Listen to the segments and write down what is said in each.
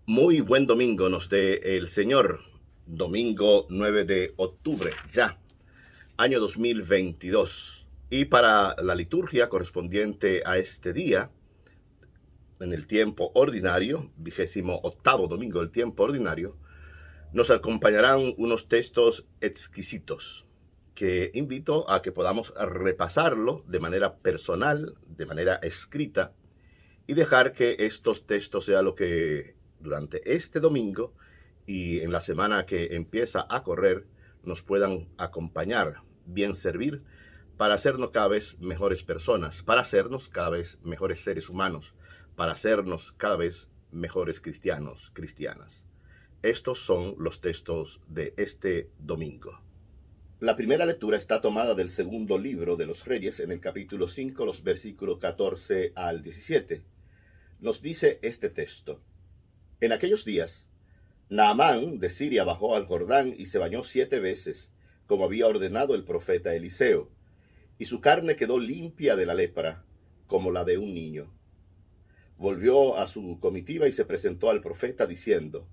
Muy buen domingo nos dé el Señor. Domingo 9 de octubre, ya, año 2022. Y para la liturgia correspondiente a este día, en el tiempo ordinario, 28º domingo del tiempo ordinario, nos acompañarán unos textos exquisitos que invito a que podamos repasarlo de manera personal, de manera escrita, y dejar que estos textos sea lo que durante este domingo y en la semana que empieza a correr nos puedan acompañar, bien servir para hacernos cada vez mejores personas, para hacernos cada vez mejores seres humanos, para hacernos cada vez mejores cristianos, cristianas. Estos son los textos de este domingo. La primera lectura está tomada del segundo libro de los Reyes, en el capítulo 5, los versículos 14 al 17. Nos dice este texto: En aquellos días, Naamán de Siria bajó al Jordán y se bañó 7 veces, como había ordenado el profeta Eliseo, y su carne quedó limpia de la lepra, como la de un niño. Volvió a su comitiva y se presentó al profeta diciendo: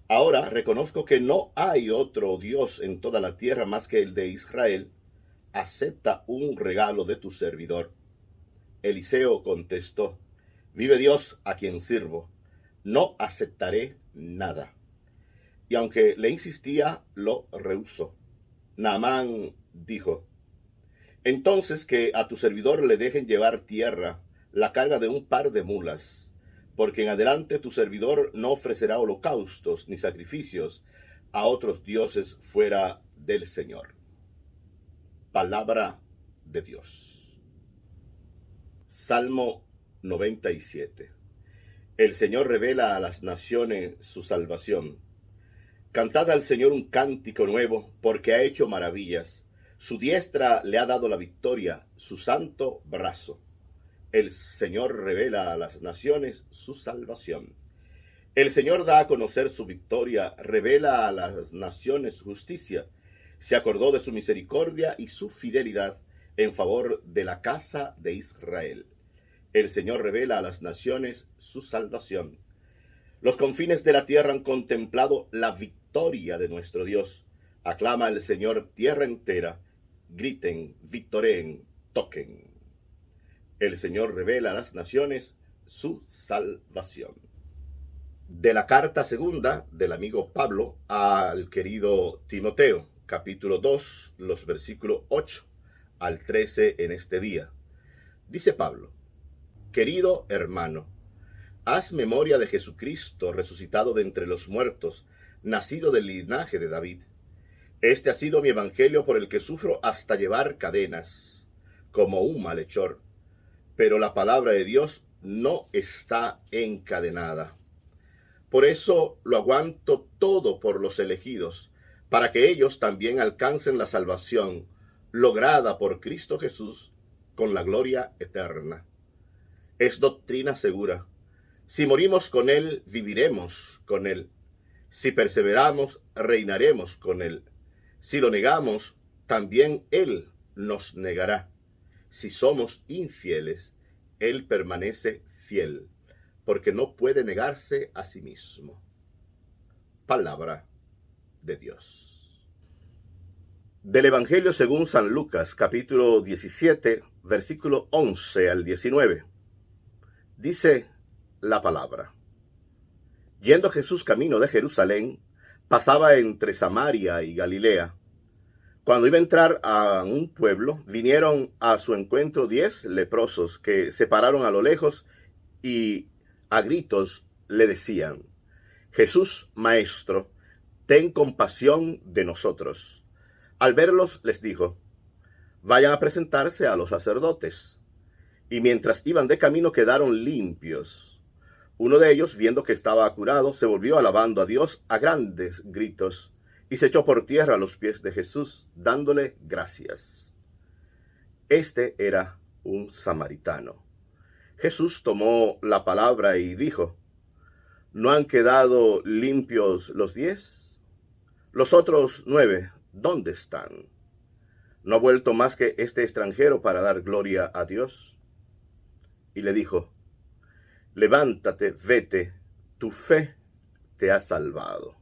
Ahora reconozco que no hay otro Dios en toda la tierra más que el de Israel. Acepta un regalo de tu servidor. Eliseo contestó: Vive Dios a quien sirvo, no aceptaré nada. Y aunque le insistía, lo rehusó. Naamán dijo: Entonces que a tu servidor le dejen llevar tierra, la carga de un par de mulas, porque en adelante tu servidor no ofrecerá holocaustos ni sacrificios a otros dioses fuera del Señor. Palabra de Dios. Salmo 97. El Señor revela a las naciones su salvación. Cantad al Señor un cántico nuevo, porque ha hecho maravillas. Su diestra le ha dado la victoria, su santo brazo. El Señor revela a las naciones su salvación. El Señor da a conocer su victoria, revela a las naciones su justicia. Se acordó de su misericordia y su fidelidad en favor de la casa de Israel. El Señor revela a las naciones su salvación. Los confines de la tierra han contemplado la victoria de nuestro Dios. Aclama al Señor tierra entera. Griten, victoreen, toquen. El Señor revela a las naciones su salvación. De la carta segunda del amigo Pablo al querido Timoteo, capítulo 2, los versículos 8 al 13 en este día. Dice Pablo: Querido hermano, haz memoria de Jesucristo resucitado de entre los muertos, nacido del linaje de David. Este ha sido mi evangelio, por el que sufro hasta llevar cadenas, como un malhechor. Pero la palabra de Dios no está encadenada. Por eso lo aguanto todo por los elegidos, para que ellos también alcancen la salvación lograda por Cristo Jesús con la gloria eterna. Es doctrina segura. Si morimos con Él, viviremos con Él. Si perseveramos, reinaremos con Él. Si lo negamos, también Él nos negará. Si somos infieles, Él permanece fiel, porque no puede negarse a sí mismo. Palabra de Dios. Del Evangelio según San Lucas, capítulo 17, versículo 11 al 19. Dice la palabra: Yendo Jesús camino de Jerusalén, pasaba entre Samaria y Galilea. Cuando iba a entrar a un pueblo, vinieron a su encuentro 10 leprosos que se pararon a lo lejos y a gritos le decían: Jesús, Maestro, ten compasión de nosotros. Al verlos les dijo: Vayan a presentarse a los sacerdotes. Y mientras iban de camino quedaron limpios. Uno de ellos, viendo que estaba curado, se volvió alabando a Dios a grandes gritos y se echó por tierra a los pies de Jesús, dándole gracias. Este era un samaritano. Jesús tomó la palabra y dijo: ¿No han quedado limpios los 10? Los otros 9, ¿dónde están? ¿No ha vuelto más que este extranjero para dar gloria a Dios? Y le dijo: Levántate, vete, tu fe te ha salvado.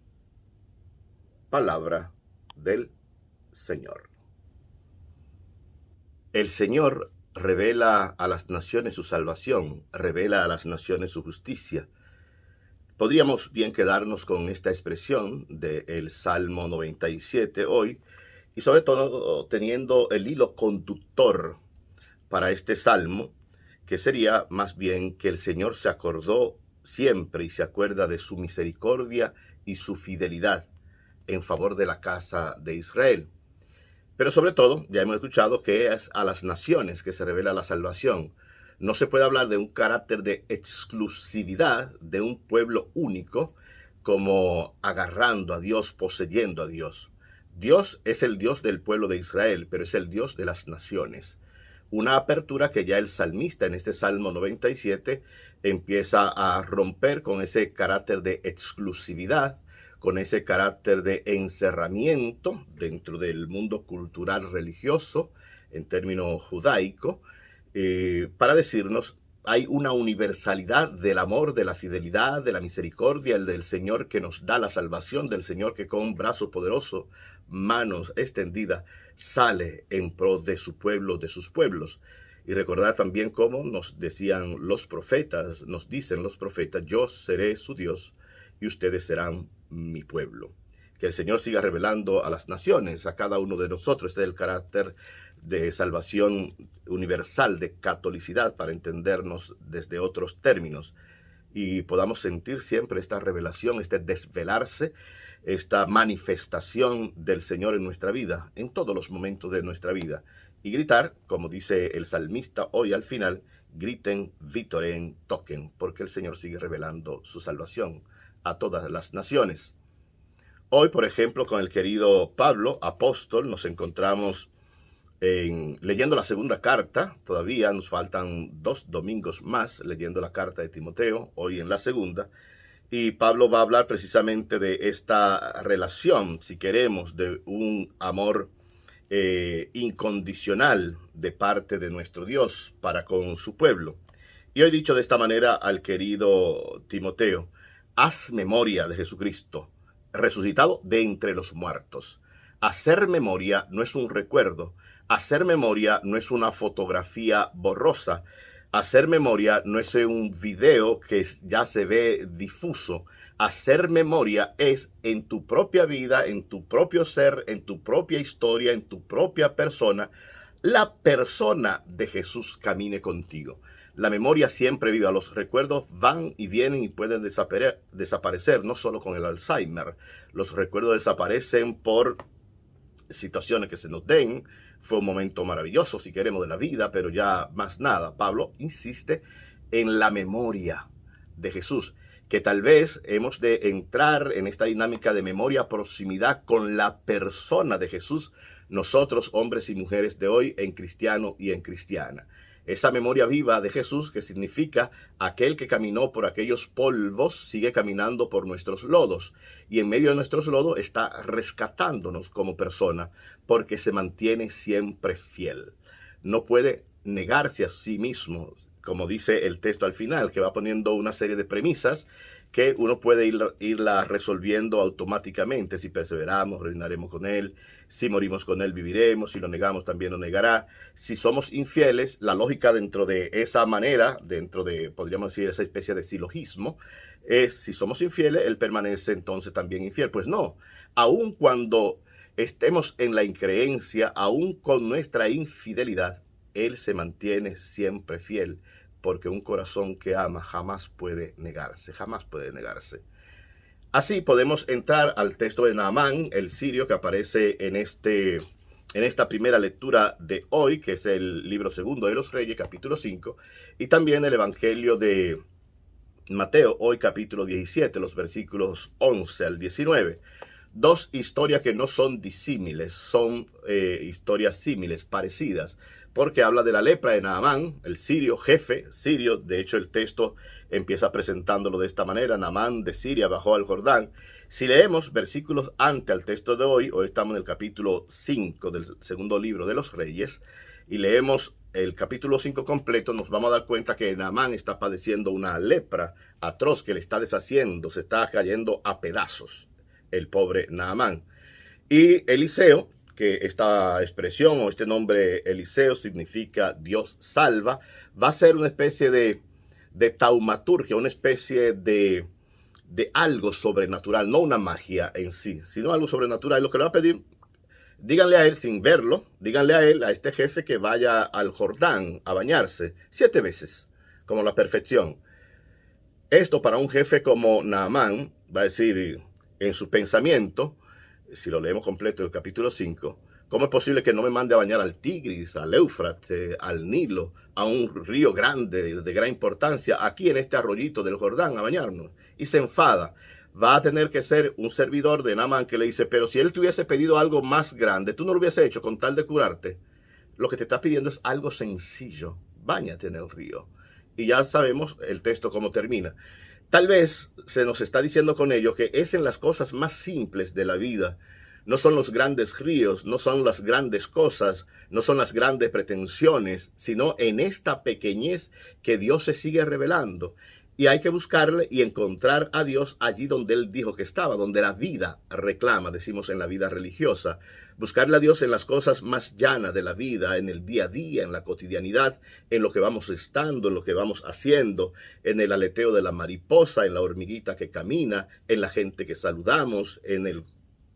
Palabra del Señor. El Señor revela a las naciones su salvación, revela a las naciones su justicia. Podríamos bien quedarnos con esta expresión del Salmo 97 hoy, y sobre todo teniendo el hilo conductor para este salmo, que sería más bien que el Señor se acordó siempre y se acuerda de su misericordia y su fidelidad en favor de la casa de Israel. Pero sobre todo, ya hemos escuchado que es a las naciones que se revela la salvación. No se puede hablar de un carácter de exclusividad de un pueblo único, como agarrando a Dios, poseyendo a Dios. Dios es el Dios del pueblo de Israel, pero es el Dios de las naciones. Una apertura que ya el salmista en este Salmo 97 empieza a romper con ese carácter de exclusividad, con ese carácter de encerramiento dentro del mundo cultural religioso, en términos judaico, para decirnos, hay una universalidad del amor, de la fidelidad, de la misericordia, el del Señor que nos da la salvación, del Señor que con brazo poderoso, manos extendidas, sale en pro de su pueblo, de sus pueblos. Y recordar también cómo nos decían los profetas, nos dicen los profetas, yo seré su Dios y ustedes serán mi pueblo. Que el Señor siga revelando a las naciones, a cada uno de nosotros. Este es el carácter de salvación universal, de catolicidad, para entendernos desde otros términos. Y podamos sentir siempre esta revelación, este desvelarse, esta manifestación del Señor en nuestra vida, en todos los momentos de nuestra vida. Y gritar, como dice el salmista hoy al final, griten, vitoreen, toquen, porque el Señor sigue revelando su salvación a todas las naciones. Hoy, por ejemplo, con el querido Pablo, apóstol, nos encontramos leyendo la segunda carta. Todavía nos faltan 2 domingos más leyendo la carta de Timoteo, hoy en la segunda. Y Pablo va a hablar precisamente de esta relación, si queremos, de un amor incondicional de parte de nuestro Dios para con su pueblo. Y hoy dicho de esta manera al querido Timoteo, haz memoria de Jesucristo, resucitado de entre los muertos. Hacer memoria no es un recuerdo, hacer memoria no es una fotografía borrosa, hacer memoria no es un video que ya se ve difuso. Hacer memoria es en tu propia vida, en tu propio ser, en tu propia historia, en tu propia persona, la persona de Jesús camine contigo. La memoria siempre viva, los recuerdos van y vienen y pueden desaparecer, no solo con el Alzheimer. Los recuerdos desaparecen por situaciones que se nos den. Fue un momento maravilloso, si queremos, de la vida, pero ya más nada. Pablo insiste en la memoria de Jesús, que tal vez hemos de entrar en esta dinámica de memoria, proximidad con la persona de Jesús, nosotros, hombres y mujeres de hoy, en cristiano y en cristiana. Esa memoria viva de Jesús, que significa aquel que caminó por aquellos polvos, sigue caminando por nuestros lodos. Y en medio de nuestros lodos está rescatándonos como persona, porque se mantiene siempre fiel. No puede negarse a sí mismo, como dice el texto al final, que va poniendo una serie de premisas que uno puede irla resolviendo automáticamente. Si perseveramos, reinaremos con Él. Si morimos con Él, viviremos. Si lo negamos, también lo negará. Si somos infieles, la lógica dentro de esa manera, dentro de, podríamos decir, esa especie de silogismo, es, si somos infieles, Él permanece entonces también infiel. Pues no, aun cuando estemos en la increencia, aun con nuestra infidelidad, Él se mantiene siempre fiel. Porque un corazón que ama jamás puede negarse, jamás puede negarse. Así podemos entrar al texto de Naamán, el sirio, que aparece en esta primera lectura de hoy, que es el libro segundo de los Reyes, capítulo 5, y también el Evangelio de Mateo, hoy capítulo 17, los versículos 11 al 19. 2 historias que no son disímiles, son historias símiles, parecidas, porque habla de la lepra de Naamán, el sirio, jefe sirio. De hecho, el texto empieza presentándolo de esta manera: Naamán de Siria bajó al Jordán. Si leemos versículos antes al texto de hoy estamos en el capítulo 5 del segundo libro de los Reyes, y leemos el capítulo 5 completo, nos vamos a dar cuenta que Naamán está padeciendo una lepra atroz que le está deshaciendo, se está cayendo a pedazos el pobre Naamán. Y Eliseo, que esta expresión o este nombre Eliseo significa Dios salva, va a ser una especie de taumaturgia, una especie de algo sobrenatural, no una magia en sí, sino algo sobrenatural. Lo que le va a pedir, díganle a él sin verlo, díganle a él, a este jefe, que vaya al Jordán a bañarse 7 veces, como la perfección. Esto para un jefe como Naamán, va a decir en su pensamiento, si lo leemos completo el capítulo 5, ¿cómo es posible que no me mande a bañar al Tigris, al Éufrates, al Nilo, a un río grande de gran importancia, aquí en este arroyito del Jordán a bañarnos? Y se enfada. Va a tener que ser un servidor de Naamán que le dice, pero si él te hubiese pedido algo más grande, tú no lo hubiese hecho con tal de curarte. Lo que te está pidiendo es algo sencillo. Báñate en el río. Y ya sabemos el texto cómo termina. Tal vez se nos está diciendo con ello que es en las cosas más simples de la vida. No son los grandes ríos, no son las grandes cosas, no son las grandes pretensiones, sino en esta pequeñez que Dios se sigue revelando. Y hay que buscarle y encontrar a Dios allí donde Él dijo que estaba, donde la vida reclama, decimos en la vida religiosa. Buscarle a Dios en las cosas más llanas de la vida, en el día a día, en la cotidianidad, en lo que vamos estando, en lo que vamos haciendo, en el aleteo de la mariposa, en la hormiguita que camina, en la gente que saludamos, en el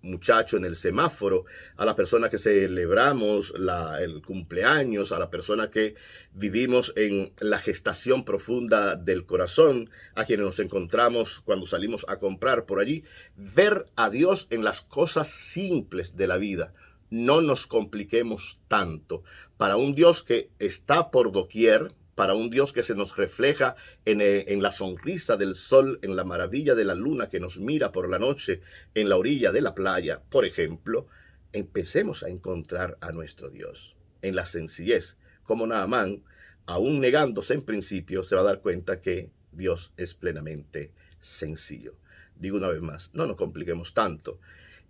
muchacho en el semáforo, a la persona que celebramos el cumpleaños, a la persona que vivimos en la gestación profunda del corazón, a quienes nos encontramos cuando salimos a comprar por allí. Ver a Dios en las cosas simples de la vida. No nos compliquemos tanto. Para un Dios que está por doquier, para un Dios que se nos refleja en la sonrisa del sol, en la maravilla de la luna que nos mira por la noche en la orilla de la playa, por ejemplo, empecemos a encontrar a nuestro Dios en la sencillez. Como Naamán, aún negándose en principio, se va a dar cuenta que Dios es plenamente sencillo. Digo una vez más, no nos compliquemos tanto.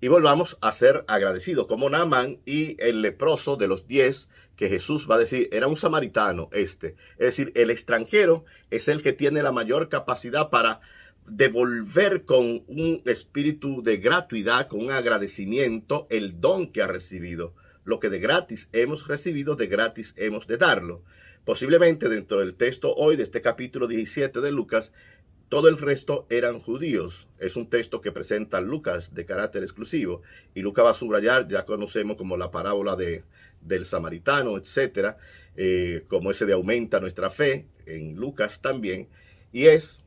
Y volvamos a ser agradecidos como Naamán y el leproso de los 10, que Jesús va a decir, era un samaritano este. Es decir, el extranjero es el que tiene la mayor capacidad para devolver con un espíritu de gratuidad, con un agradecimiento, el don que ha recibido. Lo que de gratis hemos recibido, de gratis hemos de darlo. Posiblemente dentro del texto hoy de este capítulo 17 de Lucas, todo el resto eran judíos. Es un texto que presenta Lucas de carácter exclusivo. Y Lucas va a subrayar, ya conocemos como la parábola del samaritano, etcétera, como ese de aumenta nuestra fe, en Lucas también. Y es,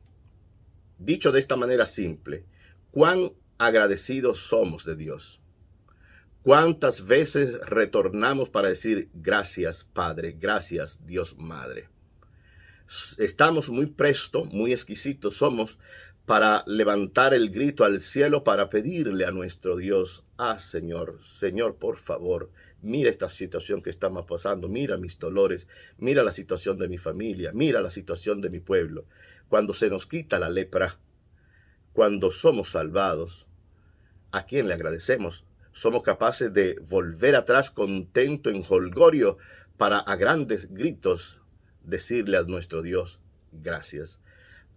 dicho de esta manera simple, cuán agradecidos somos de Dios. ¿Cuántas veces retornamos para decir gracias, Padre, gracias, Dios Madre? Estamos muy prestos, muy exquisitos somos para levantar el grito al cielo, para pedirle a nuestro Dios, Señor, Señor, por favor, mira esta situación que estamos pasando, mira mis dolores, mira la situación de mi familia, mira la situación de mi pueblo. Cuando se nos quita la lepra, cuando somos salvados, ¿a quién le agradecemos? Somos capaces de volver atrás contento en jolgorio para a grandes gritos decirle a nuestro Dios gracias.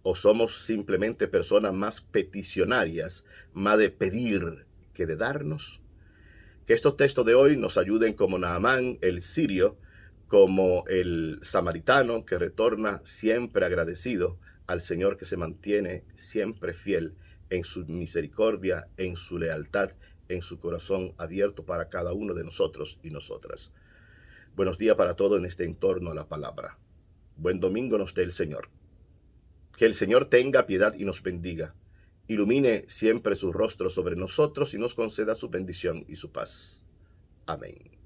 O somos simplemente personas más peticionarias, más de pedir que de darnos. Que estos textos de hoy nos ayuden como Naamán, el sirio, como el samaritano que retorna siempre agradecido al Señor, que se mantiene siempre fiel en su misericordia, en su lealtad, en su corazón abierto para cada uno de nosotros y nosotras. Buenos días para todos en este entorno a la palabra. Buen domingo nos dé el Señor. Que el Señor tenga piedad y nos bendiga. Ilumine siempre su rostro sobre nosotros y nos conceda su bendición y su paz. Amén.